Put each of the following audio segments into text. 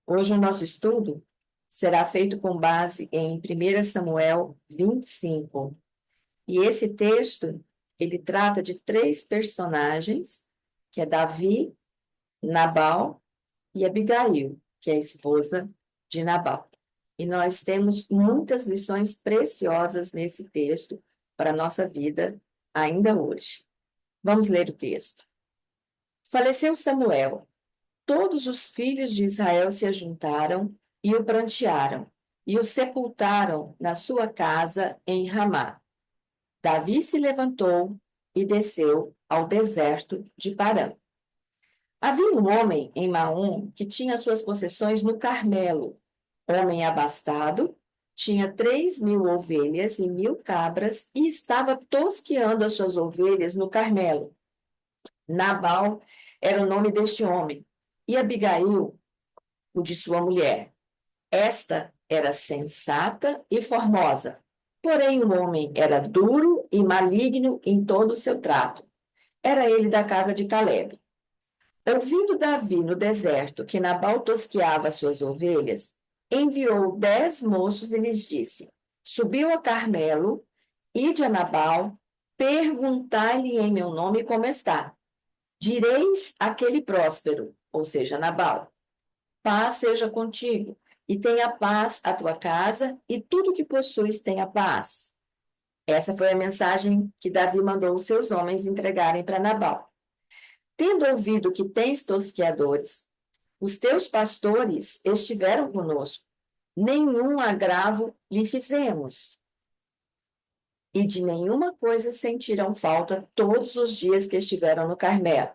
Hoje o nosso estudo será feito com base em 1 Samuel 25. E esse texto, ele trata de três personagens, que é Davi, Nabal e Abigail, que é a esposa de Nabal. E nós temos muitas lições preciosas nesse texto para a nossa vida ainda hoje. Vamos ler o texto. Faleceu Samuel. Todos os filhos de Israel se ajuntaram e o prantearam, e o sepultaram na sua casa em Ramá. Davi se levantou e desceu ao deserto de Parã. Havia um homem em Maom que tinha suas possessões no Carmelo. Homem abastado, tinha 3.000 ovelhas e 1.000 cabras e estava tosqueando as suas ovelhas no Carmelo. Nabal era o nome deste homem, e Abigail, o de sua mulher. Esta era sensata e formosa, porém o homem era duro e maligno em todo o seu trato. Era ele da casa de Calebe. Ouvindo Davi no deserto que Nabal tosqueava suas ovelhas, enviou 10 moços e lhes disse: Subiu a Carmelo, ide a Nabal, perguntai-lhe em meu nome como está. Direis àquele próspero, ou seja, Nabal: Paz seja contigo, e tenha paz a tua casa, e tudo que possuis tenha paz. Essa foi a mensagem que Davi mandou os seus homens entregarem para Nabal. Tendo ouvido que tens tosqueadores, os teus pastores estiveram conosco, nenhum agravo lhe fizemos, e de nenhuma coisa sentiram falta todos os dias que estiveram no Carmelo.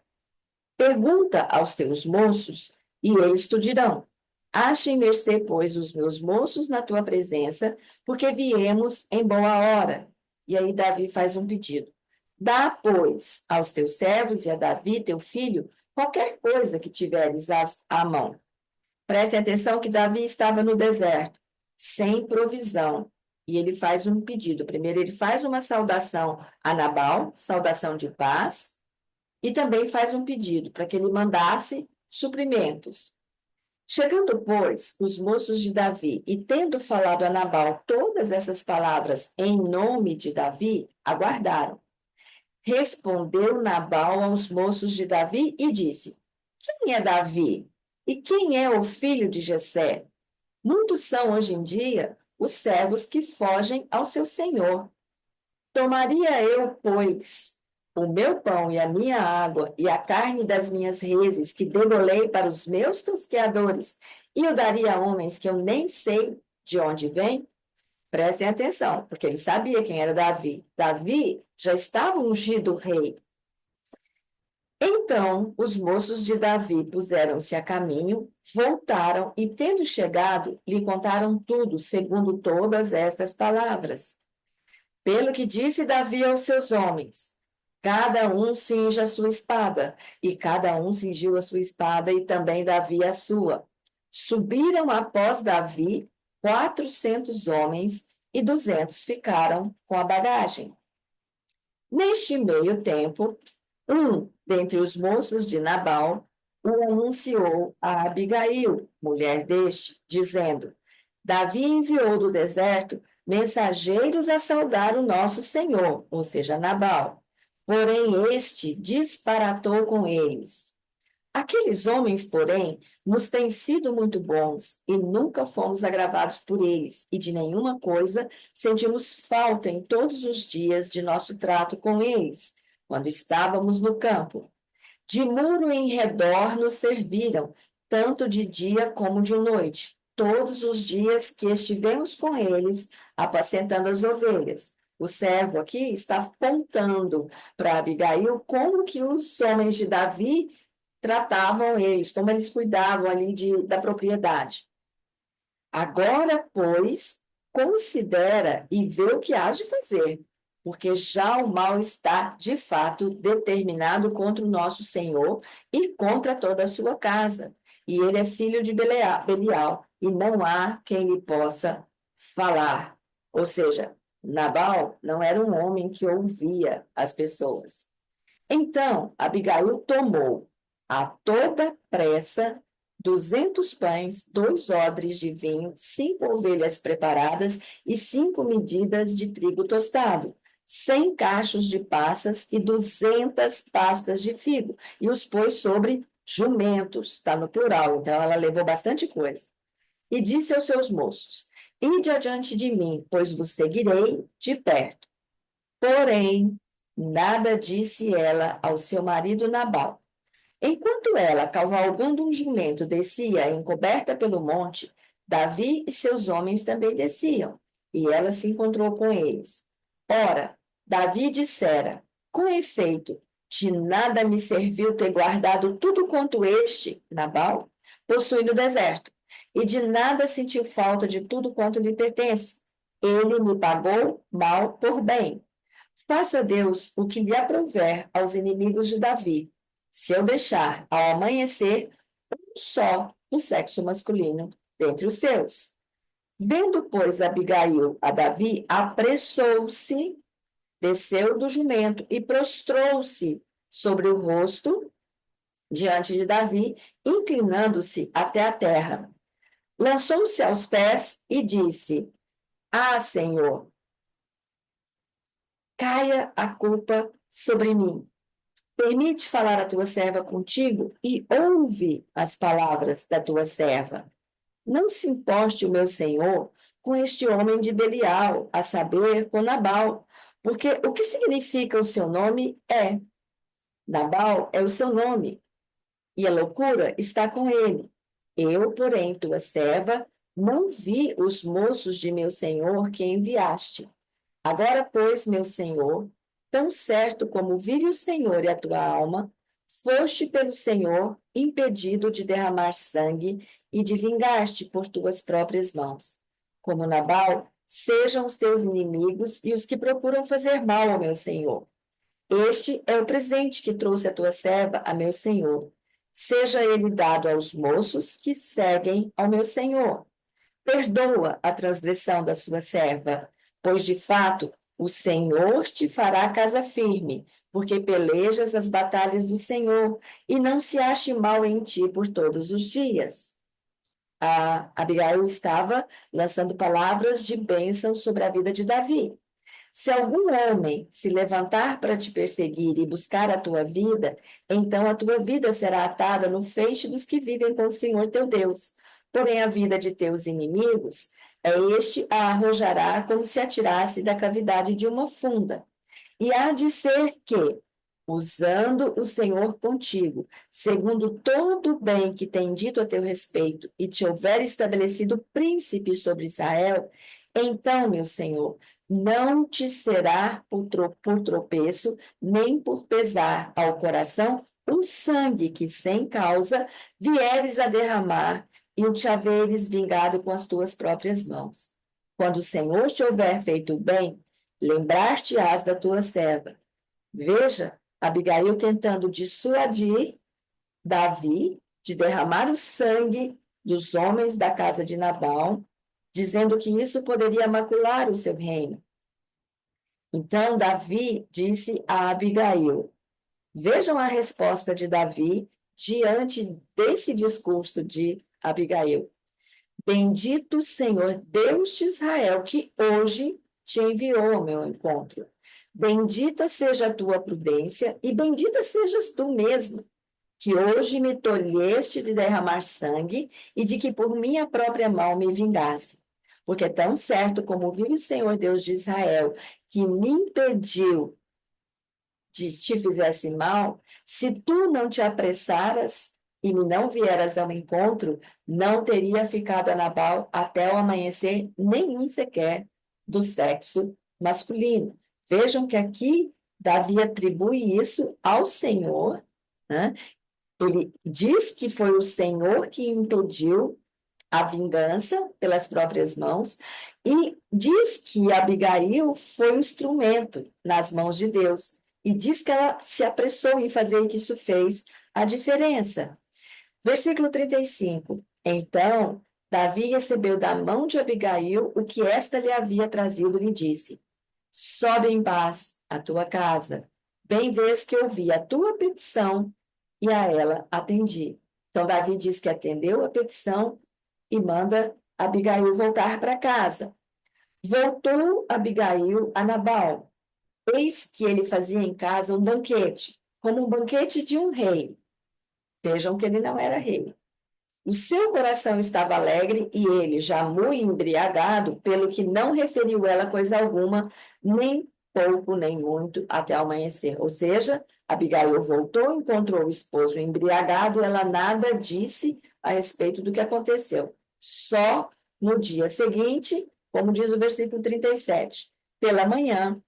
Pergunta aos teus moços, e eles te dirão. Achem mercê, pois, os meus moços na tua presença, porque viemos em boa hora. E aí Davi faz um pedido. Dá, pois, aos teus servos e a Davi, teu filho, qualquer coisa que tiveres à mão. Prestem atenção que Davi estava no deserto, sem provisão. E ele faz um pedido. Primeiro, ele faz uma saudação a Nabal, saudação de paz, e também faz um pedido para que ele mandasse suprimentos. Chegando, pois, os moços de Davi, e tendo falado a Nabal todas essas palavras em nome de Davi, aguardaram. Respondeu Nabal aos moços de Davi e disse: Quem é Davi? E quem é o filho de Jessé? Muitos são hoje em dia os servos que fogem ao seu senhor. Tomaria eu, pois, o meu pão e a minha água e a carne das minhas reses que degolei para os meus tosqueadores e eu daria a homens que eu nem sei de onde vêm? Prestem atenção, porque ele sabia quem era Davi. Davi já estava ungido rei. Então, os moços de Davi puseram-se a caminho, voltaram e, tendo chegado, lhe contaram tudo, segundo todas estas palavras. Pelo que disse Davi aos seus homens, cada um cinja a sua espada, e cada um cingiu a sua espada, e também Davi a sua. Subiram após Davi 400 homens, e 200 ficaram com a bagagem. Neste meio tempo, um dentre os moços de Nabal o anunciou a Abigail, mulher deste, dizendo: Davi enviou do deserto mensageiros a saudar o nosso senhor, ou seja, Nabal. Porém, este disparatou com eles. Aqueles homens, porém, nos têm sido muito bons e nunca fomos agravados por eles, e de nenhuma coisa sentimos falta em todos os dias de nosso trato com eles, quando estávamos no campo. De muro em redor nos serviram, tanto de dia como de noite, todos os dias que estivemos com eles, apacentando as ovelhas. O servo aqui está apontando para Abigail como que os homens de Davi tratavam eles, como eles cuidavam ali da propriedade. Agora, pois, considera e vê o que hás de fazer, porque já o mal está, de fato, determinado contra o nosso Senhor e contra toda a sua casa. E ele é filho de Belial, e não há quem lhe possa falar. Ou seja, Nabal não era um homem que ouvia as pessoas. Então, Abigail tomou a toda pressa 200 pães, 2 odres de vinho, 5 ovelhas preparadas e 5 medidas de trigo tostado, 100 cachos de passas e 200 pastas de figo, e os pôs sobre jumentos, está no plural, então ela levou bastante coisa. E disse aos seus moços: Ide adiante de mim, pois vos seguirei de perto. Porém, nada disse ela ao seu marido Nabal. Enquanto ela, cavalgando um jumento, descia encoberta pelo monte, Davi e seus homens também desciam, e ela se encontrou com eles. Ora, Davi dissera: Com efeito, de nada me serviu ter guardado tudo quanto este, Nabal, possui no deserto, e de nada sentiu falta de tudo quanto lhe pertence. Ele me pagou mal por bem. Faça Deus o que lhe aprouver aos inimigos de Davi, se eu deixar ao amanhecer um só do sexo masculino dentre os seus. Vendo, pois, Abigail a Davi, apressou-se, desceu do jumento e prostrou-se sobre o rosto diante de Davi, inclinando-se até a terra. Lançou-se aos pés e disse: Ah, Senhor, caia a culpa sobre mim. Permite falar a tua serva contigo e ouve as palavras da tua serva. Não se importe o meu senhor com este homem de Belial, a saber, com Nabal, porque o que significa o seu nome é. Nabal é o seu nome, e a loucura está com ele. Eu, porém, tua serva, não vi os moços de meu senhor que enviaste. Agora, pois, meu senhor, tão certo como vive o Senhor e a tua alma, foste pelo Senhor impedido de derramar sangue e de vingar-te por tuas próprias mãos. Como Nabal, sejam os teus inimigos e os que procuram fazer mal ao meu senhor. Este é o presente que trouxe a tua serva a meu senhor. Seja ele dado aos moços que seguem ao meu senhor. Perdoa a transgressão da sua serva, pois de fato o Senhor te fará casa firme, porque pelejas as batalhas do Senhor, e não se ache mal em ti por todos os dias. A Abigail estava lançando palavras de bênção sobre a vida de Davi. Se algum homem se levantar para te perseguir e buscar a tua vida, então a tua vida será atada no feixe dos que vivem com o Senhor teu Deus. Porém, a vida de teus inimigos, este a arrojará como se atirasse da cavidade de uma funda. E há de ser que, usando o Senhor contigo, segundo todo o bem que tem dito a teu respeito, e te houver estabelecido príncipe sobre Israel, então, meu Senhor, não te será por tropeço, nem por pesar ao coração o sangue que, sem causa, vieres a derramar e o te haveres vingado com as tuas próprias mãos. Quando o Senhor te houver feito bem, lembrar-te-ás da tua serva. Veja, Abigail tentando dissuadir Davi de derramar o sangue dos homens da casa de Nabal, dizendo que isso poderia macular o seu reino. Então, Davi disse a Abigail: Vejam a resposta de Davi diante desse discurso de Abigail. Bendito Senhor Deus de Israel, que hoje te enviou ao meu encontro. Bendita seja a tua prudência e bendita sejas tu mesmo, que hoje me tolheste de derramar sangue e de que por minha própria mão me vingasse. Porque tão certo como vive o Senhor Deus de Israel, que me impediu de te fizesse mal, se tu não te apressaras e me não vieras ao encontro, não teria ficado a Nabal até o amanhecer nenhum sequer do sexo masculino. Vejam que aqui Davi atribui isso ao Senhor, né? Ele diz que foi o Senhor que impediu a vingança pelas próprias mãos e diz que Abigail foi um instrumento nas mãos de Deus e diz que ela se apressou em fazer e que isso fez a diferença. Versículo 35. Então, Davi recebeu da mão de Abigail o que esta lhe havia trazido e lhe disse: Sobe em paz à tua casa. Bem vês que ouvi a tua petição e a ela atendi. Então, Davi diz que atendeu a petição e manda Abigail voltar para casa. Voltou Abigail a Nabal. Eis que ele fazia em casa um banquete, como um banquete de um rei. Vejam que ele não era rei. O seu coração estava alegre e ele, já muito embriagado, pelo que não referiu ela coisa alguma, nem pouco, nem muito, até o amanhecer. Ou seja, Abigail voltou, encontrou o esposo embriagado, ela nada disse a respeito do que aconteceu. Só no dia seguinte, como diz o versículo 37, pela manhã,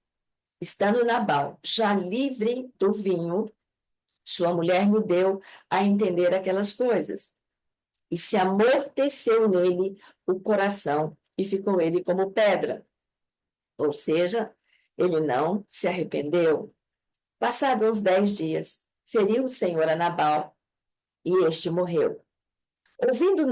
estando Nabal já livre do vinho, sua mulher lhe deu a entender aquelas coisas e se amorteceu nele o coração, e ficou ele como pedra. Ou seja, ele não se arrependeu. Passados uns 10 dias, feriu o Senhor a Nabal, e este morreu. Ouvindo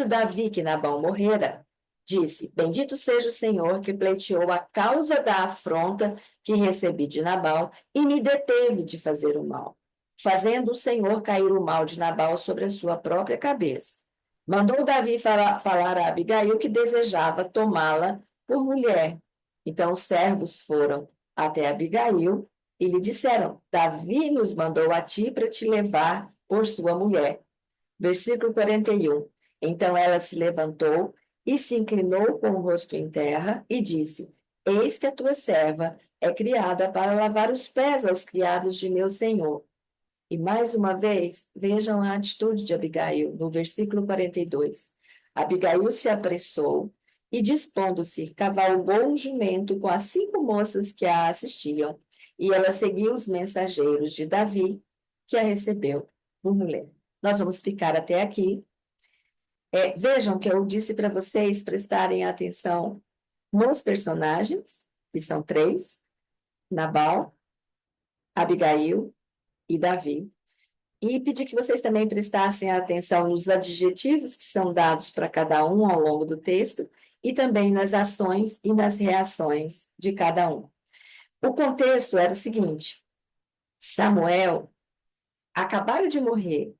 Davi que Nabal morrera, disse: Bendito seja o Senhor que pleiteou a causa da afronta que recebi de Nabal e me deteve de fazer o mal, fazendo o Senhor cair o mal de Nabal sobre a sua própria cabeça. Mandou Davi falar a Abigail que desejava tomá-la por mulher. Então os servos foram até Abigail e lhe disseram: Davi nos mandou a ti para te levar por sua mulher. Versículo 41. Então ela se levantou e se inclinou com o rosto em terra e disse: Eis que a tua serva é criada para lavar os pés aos criados de meu senhor. E mais uma vez, vejam a atitude de Abigail, no versículo 42. Abigail se apressou e, dispondo-se, cavalgou um jumento com as 5 moças que a assistiam, e ela seguiu os mensageiros de Davi, que a recebeu por mulher. Nós vamos ficar até aqui. Vejam que eu disse para vocês prestarem atenção nos personagens, que são 3, Nabal, Abigail e Davi. E pedi que vocês também prestassem atenção nos adjetivos que são dados para cada um ao longo do texto e também nas ações e nas reações de cada um. O contexto era o seguinte: Samuel acabara de morrer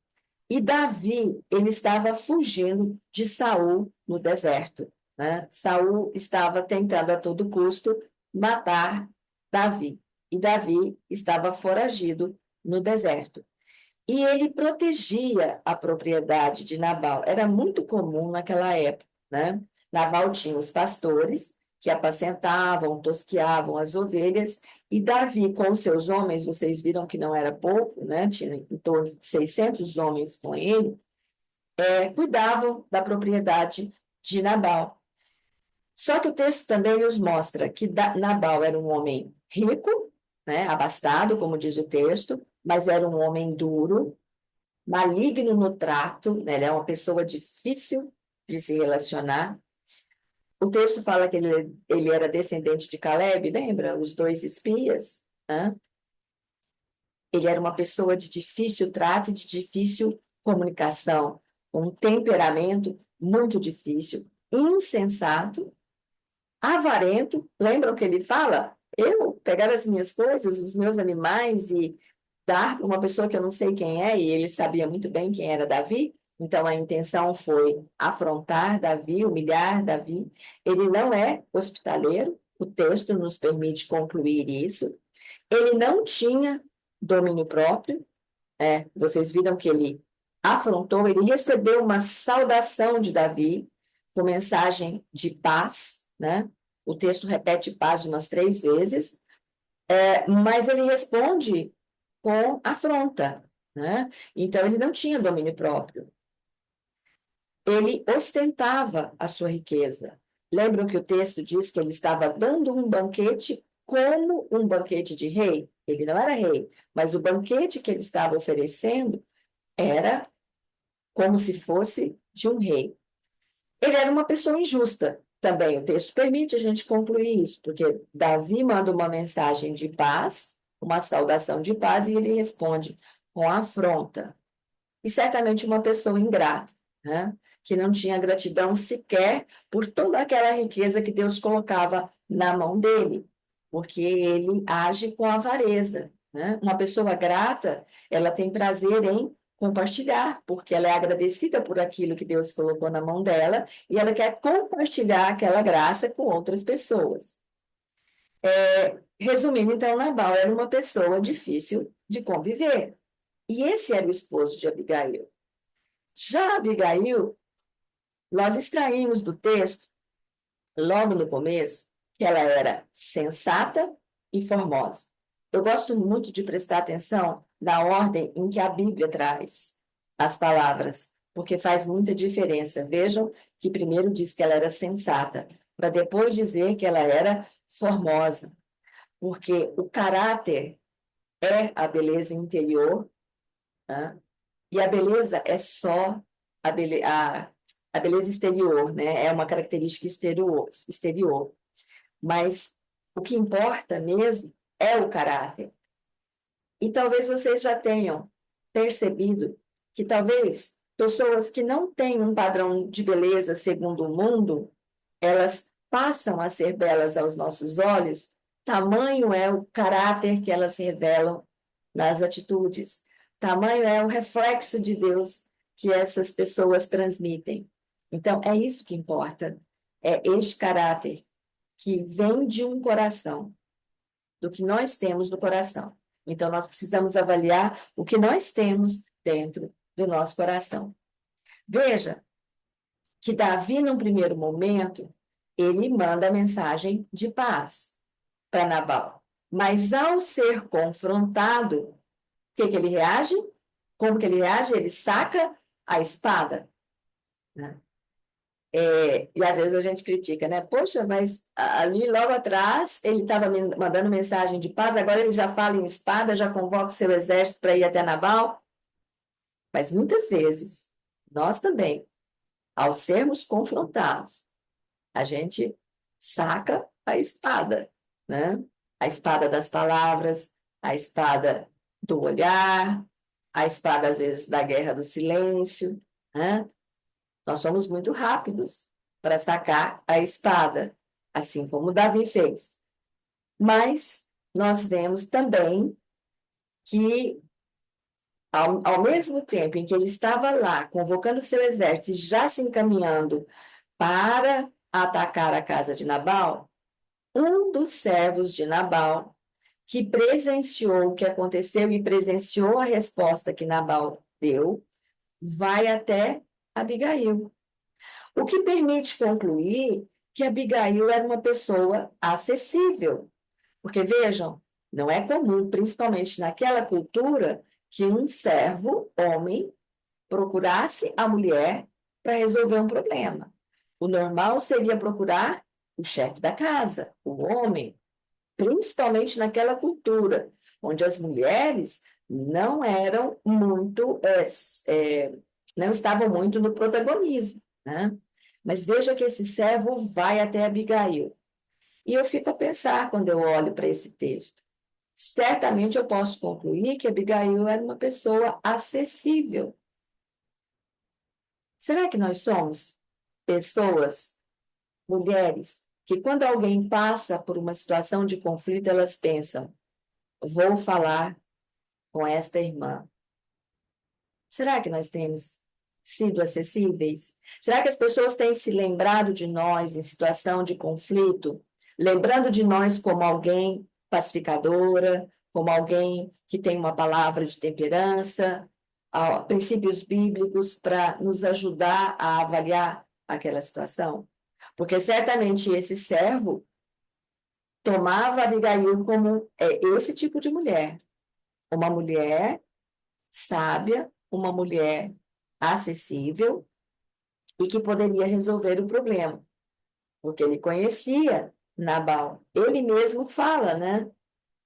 e Davi, ele estava fugindo de Saul no deserto, né? Saul estava tentando a todo custo matar Davi e Davi estava foragido no deserto. E ele protegia a propriedade de Nabal. Era muito comum naquela época, né? Nabal tinha os pastores que apacentavam, tosqueavam as ovelhas, e Davi, com seus homens, vocês viram que não era pouco, né? Tinha em torno de 600 homens com ele, cuidavam da propriedade de Nabal. Só que o texto também nos mostra que Nabal era um homem rico, né? Abastado, como diz o texto, mas era um homem duro, maligno no trato, né? Ele é uma pessoa difícil de se relacionar. O texto fala que ele era descendente de Caleb, lembra? Os 2 espias. Né? Ele era uma pessoa de difícil trato e de difícil comunicação, com um temperamento muito difícil, insensato, avarento. Lembram que ele fala? Eu pegar as minhas coisas, os meus animais e dar para uma pessoa que eu não sei quem é, e ele sabia muito bem quem era Davi, então a intenção foi afrontar Davi, humilhar Davi. Ele não é hospitaleiro, o texto nos permite concluir isso. Ele não tinha domínio próprio, vocês viram que ele afrontou, ele recebeu uma saudação de Davi, com mensagem de paz, né? O texto repete paz umas 3 vezes, mas ele responde com afronta, né? Então, ele não tinha domínio próprio. Ele ostentava a sua riqueza. Lembram que o texto diz que ele estava dando um banquete como um banquete de rei? Ele não era rei, mas o banquete que ele estava oferecendo era como se fosse de um rei. Ele era uma pessoa injusta também. O texto permite a gente concluir isso, porque Davi manda uma mensagem de paz, uma saudação de paz, e ele responde com afronta. E certamente uma pessoa ingrata, né? Que não tinha gratidão sequer por toda aquela riqueza que Deus colocava na mão dele, porque ele age com avareza, né? Uma pessoa grata, ela tem prazer em compartilhar, porque ela é agradecida por aquilo que Deus colocou na mão dela e ela quer compartilhar aquela graça com outras pessoas. Resumindo, então, Nabal era uma pessoa difícil de conviver. E esse era o esposo de Abigail. Já Abigail, nós extraímos do texto, logo no começo, que ela era sensata e formosa. Eu gosto muito de prestar atenção na ordem em que a Bíblia traz as palavras, porque faz muita diferença. Vejam que primeiro diz que ela era sensata, para depois dizer que ela era formosa, porque o caráter é a beleza interior, né? E a beleza é só a beleza exterior, né? É uma característica exterior. Mas o que importa mesmo é o caráter. E talvez vocês já tenham percebido que talvez pessoas que não têm um padrão de beleza segundo o mundo, elas passam a ser belas aos nossos olhos, tamanho é o caráter que elas revelam nas atitudes, tamanho é o reflexo de Deus que essas pessoas transmitem. Então, é isso que importa, é este caráter que vem de um coração, do que nós temos no coração. Então, nós precisamos avaliar o que nós temos dentro do nosso coração. Veja que Davi, num primeiro momento, ele manda a mensagem de paz para Nabal. Mas, ao ser confrontado, o que ele reage? Como que ele reage? Ele saca a espada, né? E às vezes a gente critica, né? Poxa, mas ali logo atrás ele estava mandando mensagem de paz, agora ele já fala em espada, já convoca o seu exército para ir até Nabal. Mas muitas vezes, nós também, ao sermos confrontados, a gente saca a espada, né? A espada das palavras, a espada do olhar, a espada, às vezes, da guerra do silêncio, né? Nós somos muito rápidos para sacar a espada, assim como Davi fez. Mas nós vemos também que, ao mesmo tempo em que ele estava lá, convocando seu exército e já se encaminhando para atacar a casa de Nabal, um dos servos de Nabal, que presenciou o que aconteceu e presenciou a resposta que Nabal deu, vai até Abigail. O que permite concluir que Abigail era uma pessoa acessível. Porque, vejam, não é comum, principalmente naquela cultura, que um servo, homem, procurasse a mulher para resolver um problema. O normal seria procurar o chefe da casa, o homem, principalmente naquela cultura, onde as mulheres não eram muito, não estavam muito no protagonismo, né? Mas veja que esse servo vai até Abigail. E eu fico a pensar quando eu olho para esse texto. Certamente eu posso concluir que Abigail era uma pessoa acessível. Será que nós somos pessoas, mulheres, que quando alguém passa por uma situação de conflito, elas pensam, vou falar com esta irmã? Será que nós temos sido acessíveis? Será que as pessoas têm se lembrado de nós em situação de conflito, lembrando de nós como alguém pacificadora, como alguém que tem uma palavra de temperança, princípios bíblicos para nos ajudar a avaliar aquela situação? Porque certamente esse servo tomava Abigail como esse tipo de mulher, uma mulher sábia, uma mulher acessível e que poderia resolver o problema, porque ele conhecia Nabal. Ele mesmo fala, né,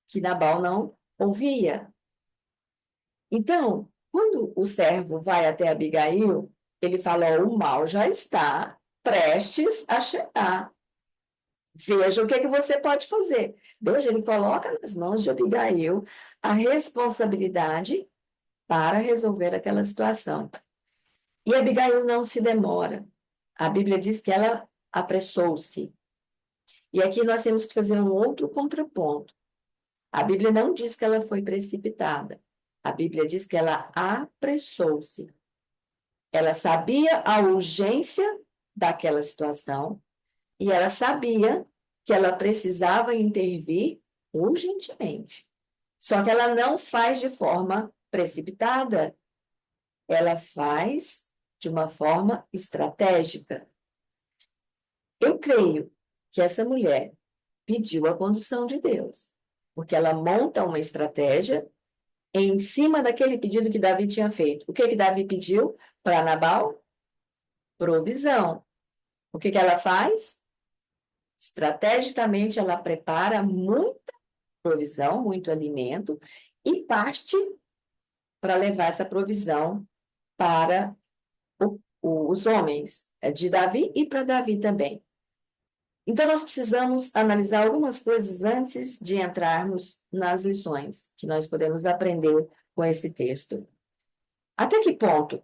que Nabal não ouvia. Então, quando o servo vai até Abigail, ele fala, ó, o mal já está prestes a chegar. Veja o que que você pode fazer. Veja, ele coloca nas mãos de Abigail a responsabilidade para resolver aquela situação. E Abigail não se demora. A Bíblia diz que ela apressou-se. E aqui nós temos que fazer um outro contraponto. A Bíblia não diz que ela foi precipitada. A Bíblia diz que ela apressou-se. Ela sabia a urgência daquela situação e ela sabia que ela precisava intervir urgentemente. Só que ela não faz de forma precipitada, ela faz de uma forma estratégica. Eu creio que essa mulher pediu a condução de Deus, porque ela monta uma estratégia em cima daquele pedido que Davi tinha feito. O que que Davi pediu para Nabal? Provisão. O que que ela faz? Estrategicamente, ela prepara muita provisão, muito alimento, e parte para levar essa provisão para os homens de Davi e para Davi também. Então, nós precisamos analisar algumas coisas antes de entrarmos nas lições que nós podemos aprender com esse texto. Até que ponto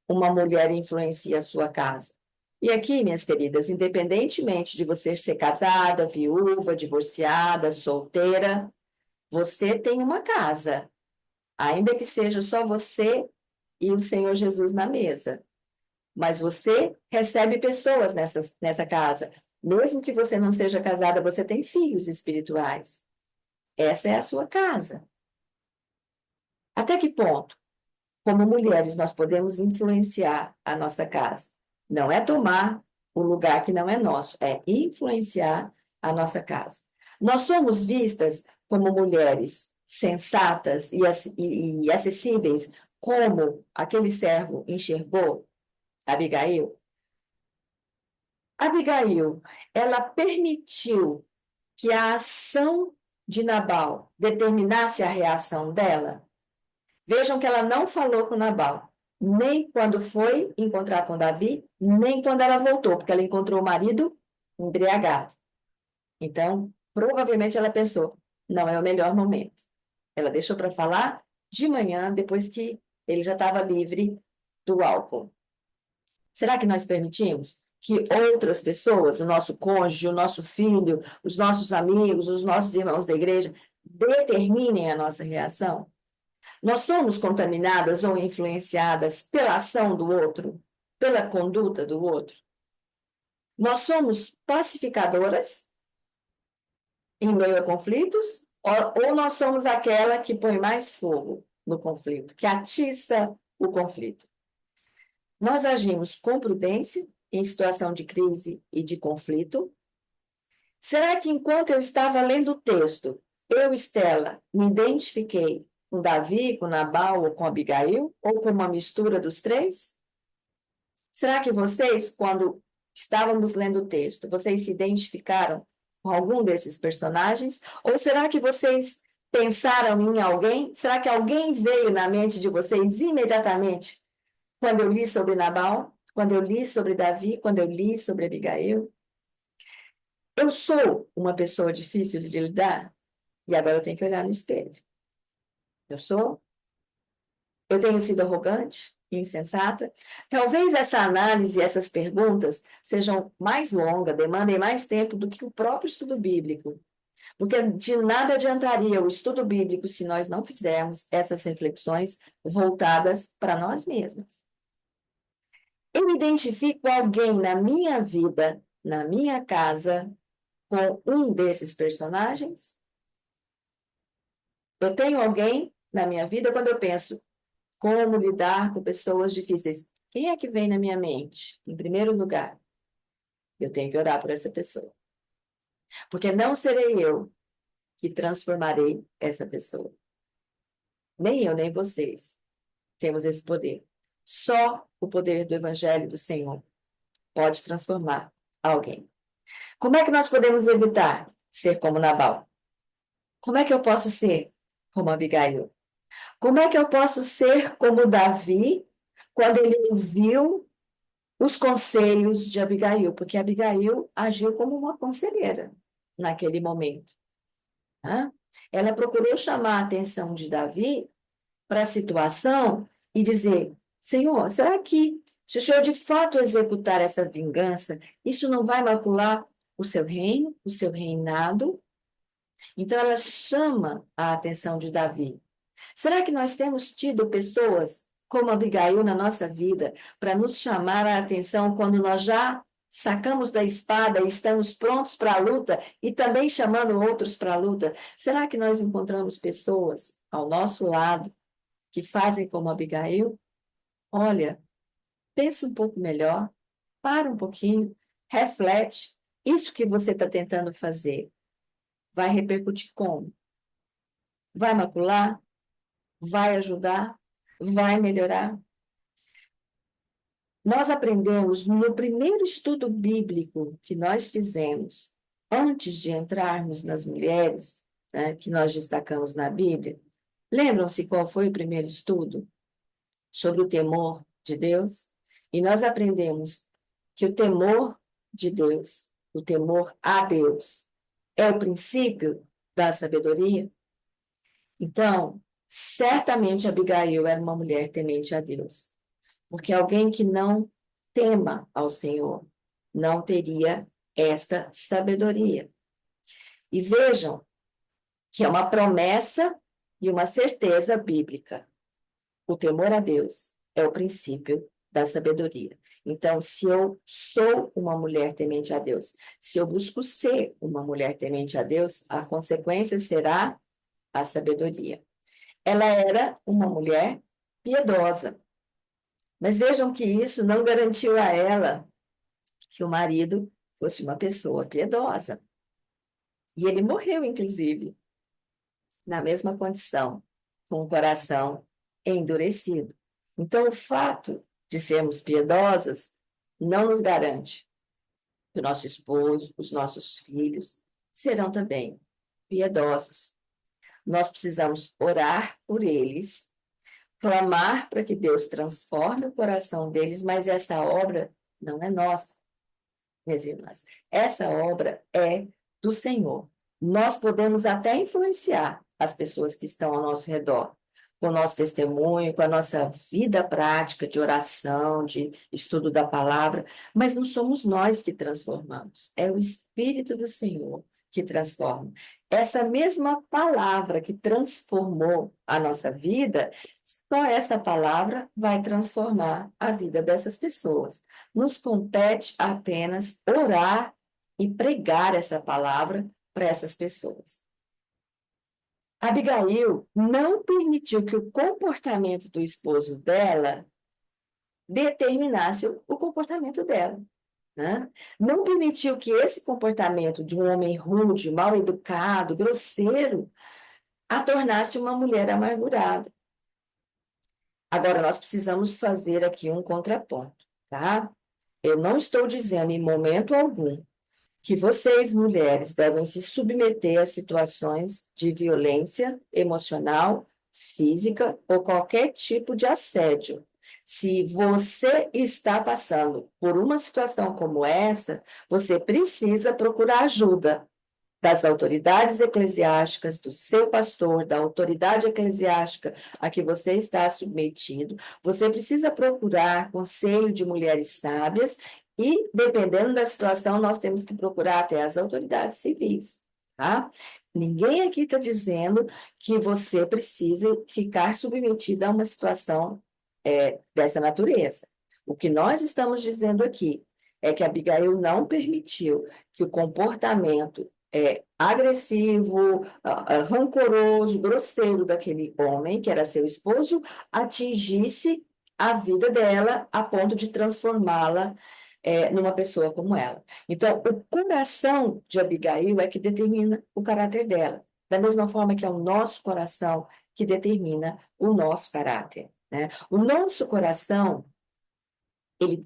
uma mulher influencia a sua casa? E aqui, minhas queridas, independentemente de você ser casada, viúva, divorciada, solteira, você tem uma casa, ainda que seja só você e o Senhor Jesus na mesa. Mas você recebe pessoas nessa casa. Mesmo que você não seja casada, você tem filhos espirituais. Essa é a sua casa. Até que ponto, como mulheres, nós podemos influenciar a nossa casa? Não é tomar o lugar que não é nosso, é influenciar a nossa casa. Nós somos vistas como mulheres sensatas e acessíveis, como aquele servo enxergou Abigail. Abigail, ela permitiu que a ação de Nabal determinasse a reação dela. Vejam que ela não falou com Nabal, nem quando foi encontrar com Davi, nem quando ela voltou, porque ela encontrou o marido embriagado. Então, provavelmente ela pensou, não é o melhor momento. Ela deixou para falar de manhã, depois que ele já estava livre do álcool. Será que nós permitimos que outras pessoas, o nosso cônjuge, o nosso filho, os nossos amigos, os nossos irmãos da igreja, determinem a nossa reação? Nós somos contaminadas ou influenciadas pela ação do outro, pela conduta do outro? Nós somos pacificadoras em meio a conflitos, ou nós somos aquela que põe mais fogo no conflito, que atiça o conflito? Nós agimos com prudência em situação de crise e de conflito? Será que enquanto eu estava lendo o texto, eu, Estela, me identifiquei com Davi, com Nabal ou com Abigail, ou com uma mistura dos três? Será que vocês, quando estávamos lendo o texto, vocês se identificaram com algum desses personagens? Ou será que vocês pensaram em alguém? Será que alguém veio na mente de vocês imediatamente quando eu li sobre Nabal, quando eu li sobre Davi, quando eu li sobre Abigail? Eu sou uma pessoa difícil de lidar? E agora eu tenho que olhar no espelho. Eu sou? Eu tenho sido arrogante, insensata? Talvez essa análise, essas perguntas sejam mais longas, demandem mais tempo do que o próprio estudo bíblico. Porque de nada adiantaria o estudo bíblico se nós não fizermos essas reflexões voltadas para nós mesmas. Eu identifico alguém na minha vida, na minha casa, com um desses personagens? Eu tenho alguém na minha vida quando eu penso como lidar com pessoas difíceis. Quem é que vem na minha mente? Em primeiro lugar, eu tenho que orar por essa pessoa. Porque não serei eu que transformarei essa pessoa. Nem eu, nem vocês temos esse poder. Só o poder do Evangelho do Senhor pode transformar alguém. Como é que nós podemos evitar ser como Nabal? Como é que eu posso ser como Abigail? Como é que eu posso ser como Davi quando ele ouviu os conselhos de Abigail? Porque Abigail agiu como uma conselheira naquele momento. Né? Ela procurou chamar a atenção de Davi para a situação e dizer: Senhor, será que se o Senhor de fato executar essa vingança, isso não vai macular o seu reino, o seu reinado? Então ela chama a atenção de Davi. Será que nós temos tido pessoas como Abigail na nossa vida para nos chamar a atenção quando nós já sacamos da espada e estamos prontos para a luta e também chamando outros para a luta? Será que nós encontramos pessoas ao nosso lado que fazem como Abigail? Olha, pensa um pouco melhor, para um pouquinho, reflete. Isso que você está tentando fazer vai repercutir como? Vai macular? Vai ajudar? Vai melhorar? Nós aprendemos no primeiro estudo bíblico que nós fizemos, antes de entrarmos nas mulheres, né, que nós destacamos na Bíblia. Lembram-se qual foi o primeiro estudo? Sobre o temor de Deus? E nós aprendemos que o temor de Deus, o temor a Deus, é o princípio da sabedoria. Então, certamente Abigail era uma mulher temente a Deus. Porque alguém que não tema ao Senhor não teria esta sabedoria. E vejam que é uma promessa e uma certeza bíblica. O temor a Deus é o princípio da sabedoria. Então, se eu sou uma mulher temente a Deus, se eu busco ser uma mulher temente a Deus, a consequência será a sabedoria. Ela era uma mulher piedosa. Mas vejam que isso não garantiu a ela que o marido fosse uma pessoa piedosa. E ele morreu, inclusive, na mesma condição, com o coração endurecido. Então, o fato de sermos piedosas não nos garante que o nosso esposo, os nossos filhos, serão também piedosos. Nós precisamos orar por eles, clamar para que Deus transforme o coração deles, mas essa obra não é nossa, minhas irmãs. Essa obra é do Senhor. Nós podemos até influenciar as pessoas que estão ao nosso redor, com o nosso testemunho, com a nossa vida prática de oração, de estudo da palavra, mas não somos nós que transformamos, é o Espírito do Senhor que transforma. Essa mesma palavra que transformou a nossa vida, só essa palavra vai transformar a vida dessas pessoas. Nos compete apenas orar e pregar essa palavra para essas pessoas. Abigail não permitiu que o comportamento do esposo dela determinasse o comportamento dela. Né? Não permitiu que esse comportamento de um homem rude, mal educado, grosseiro, a tornasse uma mulher amargurada. Agora, nós precisamos fazer aqui um contraponto, tá? Eu não estou dizendo em momento algum que vocês, mulheres, devem se submeter a situações de violência emocional, física ou qualquer tipo de assédio. Se você está passando por uma situação como essa, você precisa procurar ajuda das autoridades eclesiásticas, do seu pastor, da autoridade eclesiástica a que você está submetido. Você precisa procurar conselho de mulheres sábias e, dependendo da situação, nós temos que procurar até as autoridades civis, tá? Ninguém aqui está dizendo que você precisa ficar submetida a uma situação dessa natureza. O que nós estamos dizendo aqui é que Abigail não permitiu que o comportamento agressivo, rancoroso, grosseiro daquele homem, que era seu esposo, atingisse a vida dela a ponto de transformá-la numa pessoa como ela. Então, o coração de Abigail é que determina o caráter dela, da mesma forma que é o nosso coração que determina o nosso caráter, né? O nosso coração, ele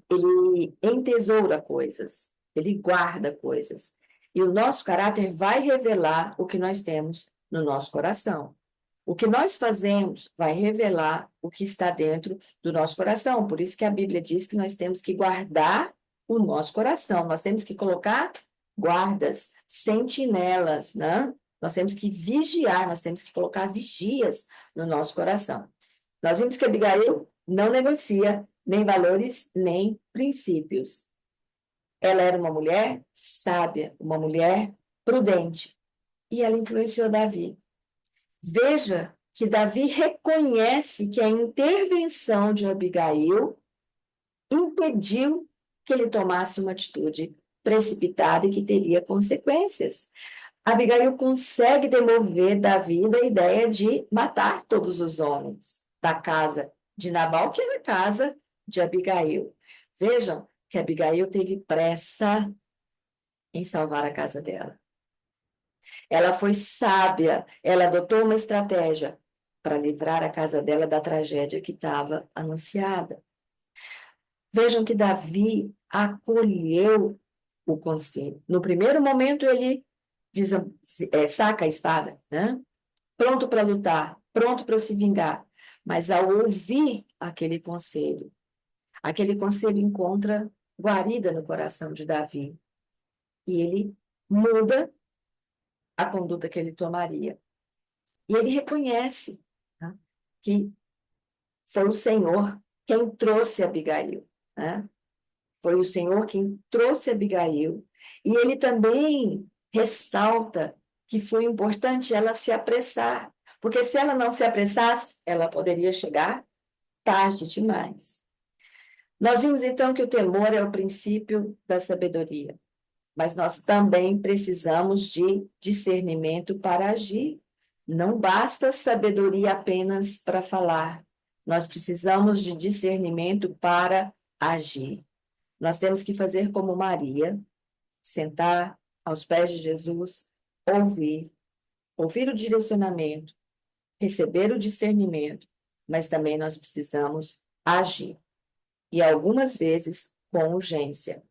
entesoura coisas, ele guarda coisas. E o nosso caráter vai revelar o que nós temos no nosso coração. O que nós fazemos vai revelar o que está dentro do nosso coração. Por isso que a Bíblia diz que nós temos que guardar o nosso coração. Nós temos que colocar guardas, sentinelas, né? Nós temos que vigiar, nós temos que colocar vigias no nosso coração. Nós vimos que Abigail não negocia nem valores, nem princípios. Ela era uma mulher sábia, uma mulher prudente, e ela influenciou Davi. Veja que Davi reconhece que a intervenção de Abigail impediu que ele tomasse uma atitude precipitada e que teria consequências. Abigail consegue demover Davi da ideia de matar todos os homens da casa de Nabal, que era a casa de Abigail. Vejam que Abigail teve pressa em salvar a casa dela. Ela foi sábia, ela adotou uma estratégia para livrar a casa dela da tragédia que estava anunciada. Vejam que Davi acolheu o conselho. No primeiro momento, ele saca a espada, né? Pronto para lutar, pronto para se vingar. Mas ao ouvir aquele conselho encontra guarida no coração de Davi. E ele muda a conduta que ele tomaria. E ele reconhece, né, que foi o Senhor quem trouxe Abigail, né? Foi o Senhor quem trouxe Abigail. E ele também ressalta que foi importante ela se apressar, porque se ela não se apressasse, ela poderia chegar tarde demais. Nós vimos então que o temor é o princípio da sabedoria, mas nós também precisamos de discernimento para agir. Não basta sabedoria apenas para falar, nós precisamos de discernimento para agir. Nós temos que fazer como Maria, sentar aos pés de Jesus, ouvir o direcionamento, receber o discernimento, mas também nós precisamos agir. E algumas vezes com urgência.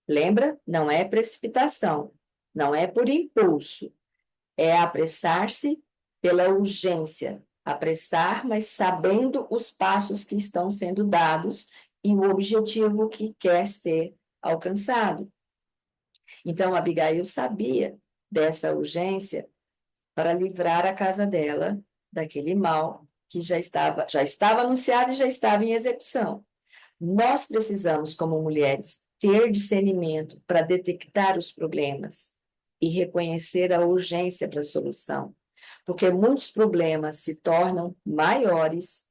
Lembra? Não é precipitação, não é por impulso, é apressar-se pela urgência. Apressar, mas sabendo os passos que estão sendo dados e o objetivo que quer ser alcançado. Então, Abigail sabia dessa urgência para livrar a casa dela daquele mal que já estava anunciado e já estava em execução. Nós precisamos, como mulheres, ter discernimento para detectar os problemas e reconhecer a urgência para a solução, porque muitos problemas se tornam maiores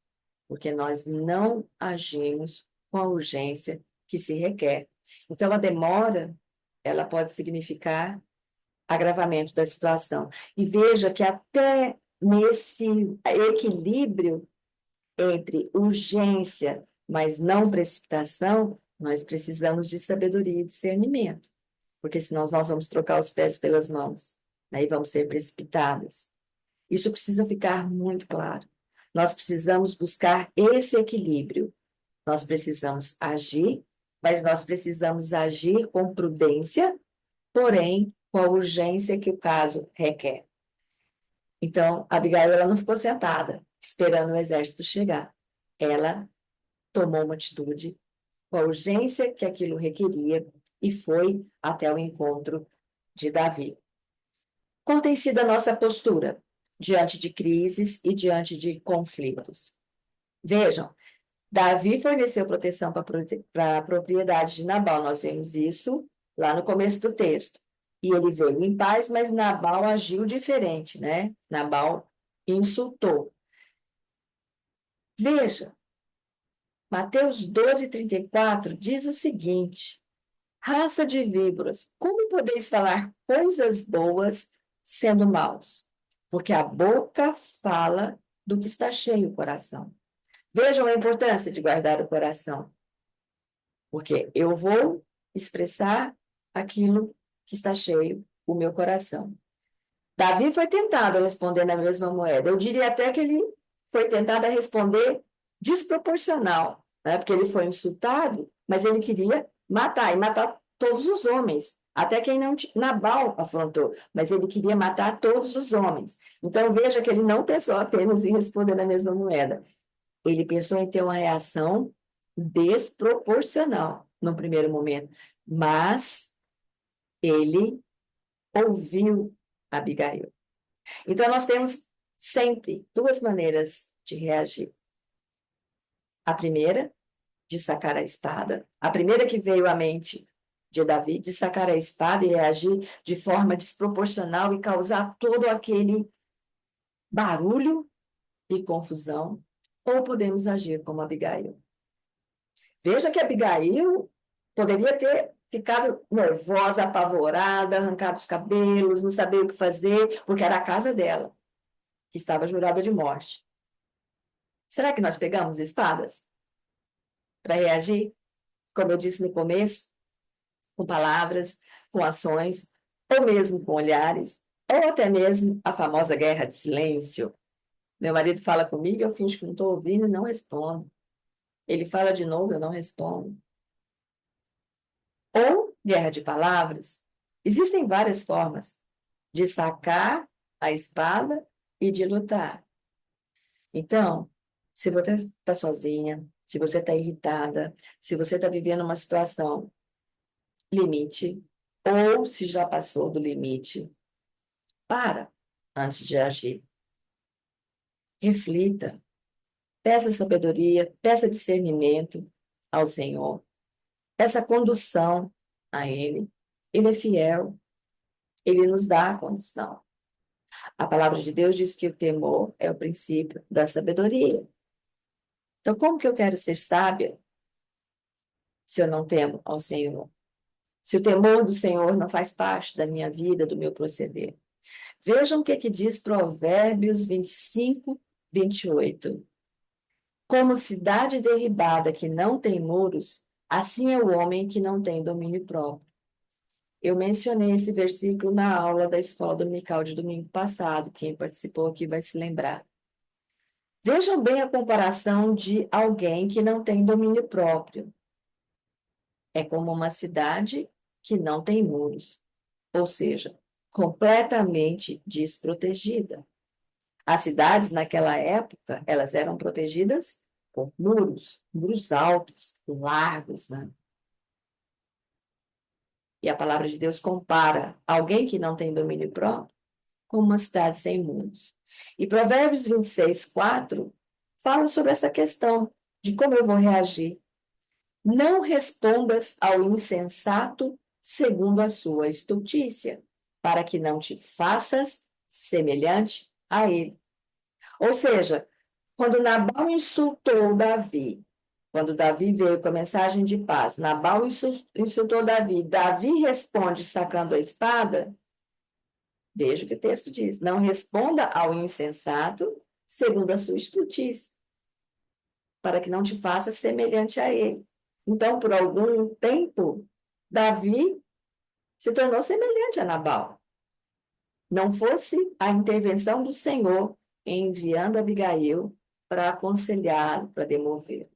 porque nós não agimos com a urgência que se requer. Então, a demora, ela pode significar agravamento da situação. E veja que até nesse equilíbrio entre urgência, mas não precipitação, nós precisamos de sabedoria e discernimento, porque senão nós vamos trocar os pés pelas mãos, né, e vamos ser precipitadas. Isso precisa ficar muito claro. Nós precisamos buscar esse equilíbrio. Nós precisamos agir, mas nós precisamos agir com prudência, porém com a urgência que o caso requer. Então, Abigail, ela não ficou sentada, esperando o exército chegar. Ela tomou uma atitude com a urgência que aquilo requeria e foi até o encontro de Davi. Qual tem sido a nossa postura diante de crises e diante de conflitos? Vejam, Davi forneceu proteção para a propriedade de Nabal. Nós vemos isso lá no começo do texto. E ele veio em paz, mas Nabal agiu diferente, né? Nabal insultou. Veja, Mateus 12:34 diz o seguinte: raça de víboras, como podeis falar coisas boas sendo maus? Porque a boca fala do que está cheio o coração. Vejam a importância de guardar o coração, porque eu vou expressar aquilo que está cheio o meu coração. Davi foi tentado a responder na mesma moeda. Eu diria até que ele foi tentado a responder desproporcional, né? Porque ele foi insultado, mas ele queria matar, e matar todos os homens, até quem não Nabal afrontou, mas ele queria matar todos os homens. Então veja que ele não pensou apenas em responder na mesma moeda. Ele pensou em ter uma reação desproporcional no primeiro momento, mas ele ouviu Abigail. Então, nós temos sempre duas maneiras de reagir. A primeira, de sacar a espada. A primeira que veio à mente de Davi, de sacar a espada e reagir de forma desproporcional e causar todo aquele barulho e confusão, ou podemos agir como Abigail. Veja que Abigail poderia ter ficado nervosa, apavorada, arrancado os cabelos, não sabia o que fazer, porque era a casa dela, que estava jurada de morte. Será que nós pegamos espadas para reagir? Como eu disse no começo, com palavras, com ações, ou mesmo com olhares, ou até mesmo a famosa guerra de silêncio. Meu marido fala comigo, eu finjo que não estou ouvindo e não respondo. Ele fala de novo, eu não respondo. Ou guerra de palavras. Existem várias formas de sacar a espada e de lutar. Então, se você está sozinha, se você está irritada, se você está vivendo uma situação limite, ou se já passou do limite, para antes de agir. Reflita, peça sabedoria, peça discernimento ao Senhor, peça condução a Ele. Ele é fiel, Ele nos dá a condução. A palavra de Deus diz que o temor é o princípio da sabedoria. Então, como que eu quero ser sábia se eu não temo ao Senhor? Se o temor do Senhor não faz parte da minha vida, do meu proceder. Vejam o que diz Provérbios 25, 28. Como cidade derribada que não tem muros, assim é o homem que não tem domínio próprio. Eu mencionei esse versículo na aula da escola dominical de domingo passado. Quem participou aqui vai se lembrar. Vejam bem a comparação de alguém que não tem domínio próprio. É como uma cidade que não tem muros, ou seja, completamente desprotegida. As cidades naquela época, elas eram protegidas por muros, muros altos, largos, né? E a palavra de Deus compara alguém que não tem domínio próprio com uma cidade sem muros. E Provérbios 26, 4 fala sobre essa questão de como eu vou reagir. Não respondas ao insensato segundo a sua estultícia, para que não te faças semelhante a ele. Ou seja, quando Nabal insultou Davi, quando Davi veio com a mensagem de paz, Nabal insultou Davi, Davi responde sacando a espada, veja o que o texto diz, não responda ao insensato segundo a sua estultice, para que não te faça semelhante a ele. Então, por algum tempo, Davi se tornou semelhante a Nabal. Não fosse a intervenção do Senhor enviando Abigail para aconselhá-lo, para demover.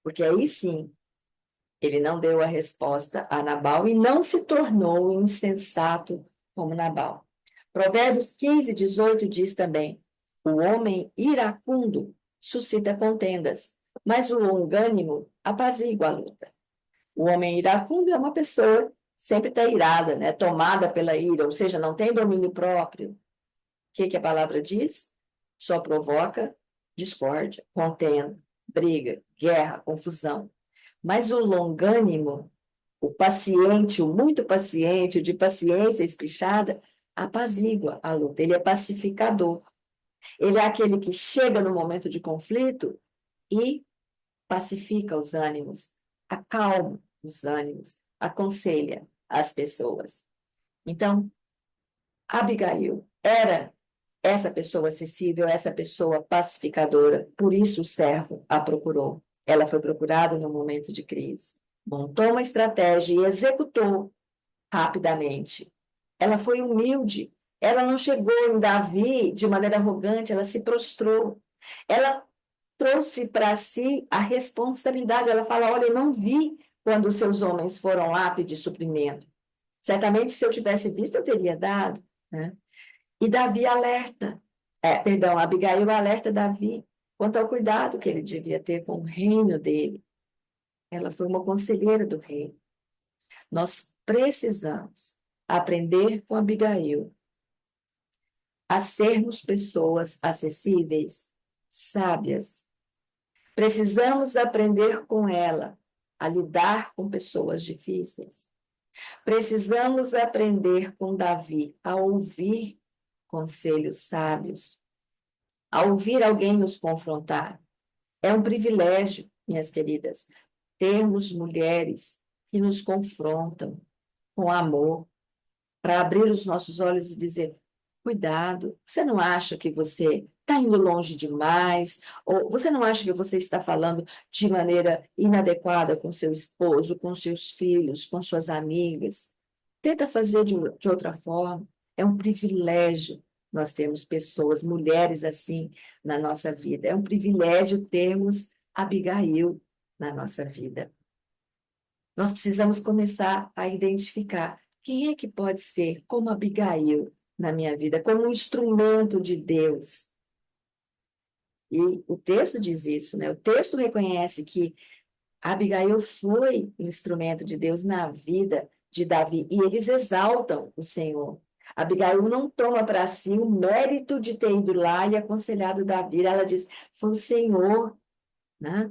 Porque aí sim, ele não deu a resposta a Nabal e não se tornou insensato como Nabal. Provérbios 15, 18 diz também: o homem iracundo suscita contendas, mas o longânimo apazigua a luta. O homem iracundo é uma pessoa que sempre está irada, né? Tomada pela ira, ou seja, não tem domínio próprio. O que a palavra diz? Só provoca discórdia, contenda, briga, guerra, confusão. Mas o longânimo, o paciente, o muito paciente, o de paciência espichada, apazigua a luta. Ele é pacificador. Ele é aquele que chega no momento de conflito e pacifica os ânimos, acalma os ânimos, aconselha as pessoas. Então, Abigail era essa pessoa acessível, essa pessoa pacificadora, por isso o servo a procurou. Ela foi procurada no momento de crise. Montou uma estratégia e executou rapidamente. Ela foi humilde. Ela não chegou em Davi de maneira arrogante, ela se prostrou. Ela trouxe para si a responsabilidade. Ela fala: olha, eu não vi quando os seus homens foram lá pedir suprimento. Certamente, se eu tivesse visto, eu teria dado, né? E Davi alerta, Abigail alerta Davi quanto ao cuidado que ele devia ter com o reino dele. Ela foi uma conselheira do rei. Nós precisamos aprender com Abigail a sermos pessoas acessíveis, sábias. Precisamos aprender com ela a lidar com pessoas difíceis. Precisamos aprender com Davi a ouvir conselhos sábios. a ouvir alguém nos confrontar. É um privilégio, minhas queridas, termos mulheres que nos confrontam com amor, para abrir os nossos olhos e dizer: cuidado, você não acha que você está indo longe demais? Ou você não acha que você está falando de maneira inadequada com seu esposo, com seus filhos, com suas amigas? Tenta fazer de outra forma. É um privilégio nós termos pessoas, mulheres assim na nossa vida. É um privilégio termos Abigail na nossa vida. Nós precisamos começar a identificar quem é que pode ser como Abigail na minha vida, como um instrumento de Deus. E o texto diz isso, né? O texto reconhece que Abigail foi um instrumento de Deus na vida de Davi, e eles exaltam o Senhor. Abigail não toma para si o mérito de ter ido lá e aconselhado Davi. Ela diz: foi o Senhor, né?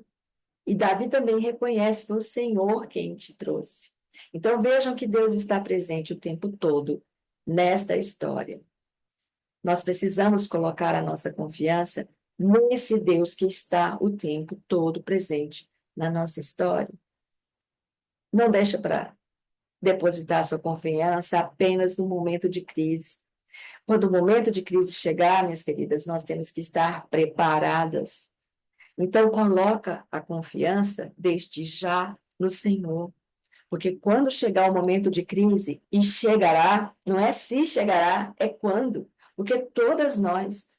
E Davi também reconhece, foi o Senhor quem te trouxe. Então vejam que Deus está presente o tempo todo nesta história. Nós precisamos colocar a nossa confiança nesse Deus que está o tempo todo presente na nossa história. Não deixa para depositar sua confiança apenas no momento de crise. Quando o momento de crise chegar, minhas queridas, nós temos que estar preparadas. Então, coloca a confiança desde já no Senhor. Porque quando chegar o momento de crise, e chegará, não é se chegará, é quando. Porque todas nós,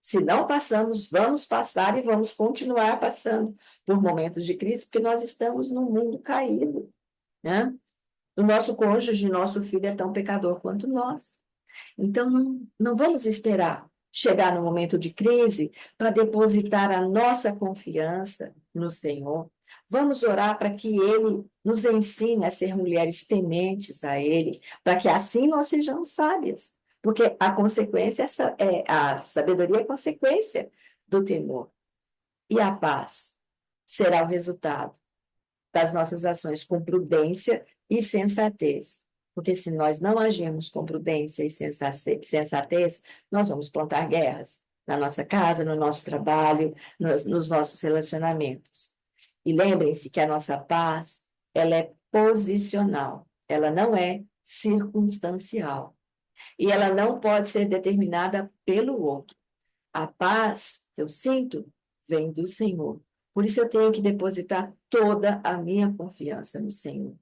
se não passamos, vamos passar e vamos continuar passando por momentos de crise, porque nós estamos num mundo caído, né? O nosso cônjuge, nosso filho é tão pecador quanto nós. Então, não vamos esperar chegar no momento de crise para depositar a nossa confiança no Senhor. Vamos orar para que Ele nos ensine a ser mulheres tementes a Ele, para que assim nós sejamos sábias. Porque a consequência, a sabedoria é consequência do temor. E a paz será o resultado das nossas ações com prudência e sensatez. Porque se nós não agirmos com prudência e sensatez, nós vamos plantar guerras na nossa casa, no nosso trabalho, nos nossos relacionamentos. E lembrem-se que a nossa paz, ela é posicional, ela não é circunstancial. E ela não pode ser determinada pelo outro. A paz que eu sinto vem do Senhor. Por isso eu tenho que depositar toda a minha confiança no Senhor.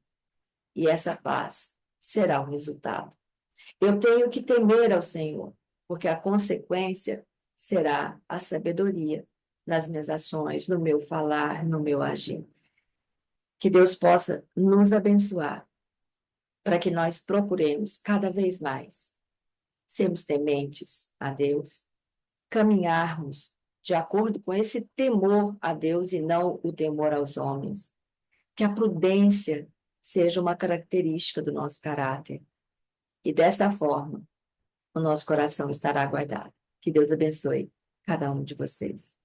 E essa paz será o resultado. Eu tenho que temer ao Senhor, porque a consequência será a sabedoria nas minhas ações, no meu falar, no meu agir. Que Deus possa nos abençoar para que nós procuremos cada vez mais sermos tementes a Deus, caminharmos de acordo com esse temor a Deus e não o temor aos homens. Que a prudência seja uma característica do nosso caráter. E desta forma, o nosso coração estará guardado. Que Deus abençoe cada um de vocês.